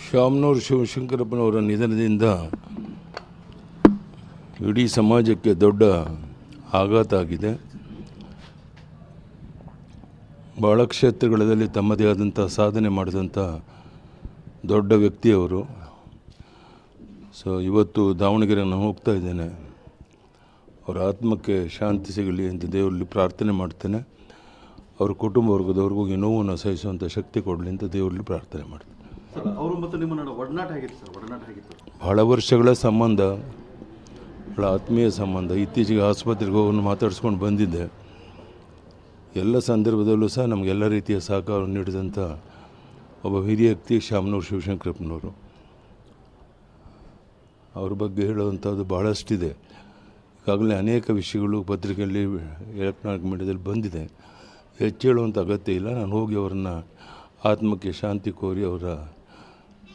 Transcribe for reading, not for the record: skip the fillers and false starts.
ಶಾಮನೂರು ಶಿವಶಂಕರಪ್ಪನವರ ನಿಧನದಿಂದ ಇಡೀ ಸಮಾಜಕ್ಕೆ ದೊಡ್ಡ ಆಘಾತ ಆಗಿದೆ. ಭಾಳ ಕ್ಷೇತ್ರಗಳಲ್ಲಿ ತಮ್ಮದೇ ಆದಂಥ ಸಾಧನೆ ಮಾಡಿದಂಥ ದೊಡ್ಡ ವ್ಯಕ್ತಿಯವರು. ಇವತ್ತು ದಾವಣಗೆರೆ ನಾನು ಹೋಗ್ತಾ ಇದ್ದೇನೆ. ಅವರ ಆತ್ಮಕ್ಕೆ ಶಾಂತಿ ಸಿಗಲಿ ಅಂತ ದೇವರಲ್ಲಿ ಪ್ರಾರ್ಥನೆ ಮಾಡ್ತೇನೆ. ಅವ್ರ ಕುಟುಂಬ ವರ್ಗದವ್ರಿಗೂ ಈ ನೋವನ್ನು ಸಹಿಸುವಂಥ ಶಕ್ತಿ ಕೊಡಲಿ ಅಂತ ದೇವರಲ್ಲಿ ಪ್ರಾರ್ಥನೆ ಮಾಡ್ತೇನೆ. ಅವರು ಮತ್ತು ನಿಮ್ಮ ನಡುವೆ ಒಡನಾಟ ಹೇಗಿತ್ತು ಸರ್? ಒಡನಾಟ ಹೇಗಿತ್ತು? ಭಾಳ ವರ್ಷಗಳ ಸಂಬಂಧ, ಭಾಳ ಆತ್ಮೀಯ ಸಂಬಂಧ. ಇತ್ತೀಚೆಗೆ ಆಸ್ಪತ್ರೆಗೆ ಹೋಗಿ ಮಾತಾಡಿಸ್ಕೊಂಡು ಬಂದಿದ್ದೆ. ಎಲ್ಲ ಸಂದರ್ಭದಲ್ಲೂ ಸಹ ನಮಗೆಲ್ಲ ರೀತಿಯ ಸಹಕಾರ ನೀಡಿದಂಥ ಒಬ್ಬ ಹಿರಿಯ ವ್ಯಕ್ತಿ ಶಾಮನೂರು ಶಿವಶಂಕರಪ್ಪನವರು. ಅವ್ರ ಬಗ್ಗೆ ಹೇಳುವಂಥದ್ದು ಭಾಳಷ್ಟಿದೆ. ಈಗಾಗಲೇ ಅನೇಕ ವಿಷಯಗಳು ಪತ್ರಿಕೆಯಲ್ಲಿ, ಎಲೆಕ್ಟ್ರಾನಿಕ್ ಮೀಡಿಯಾದಲ್ಲಿ ಬಂದಿದೆ. ಹೆಚ್ಚು ಹೇಳುವಂಥ ಅಗತ್ಯ ಇಲ್ಲ. ನಾನು ಹೋಗಿ ಅವರನ್ನು ಆತ್ಮಕ್ಕೆ ಶಾಂತಿ ಕೋರಿ ಅವರ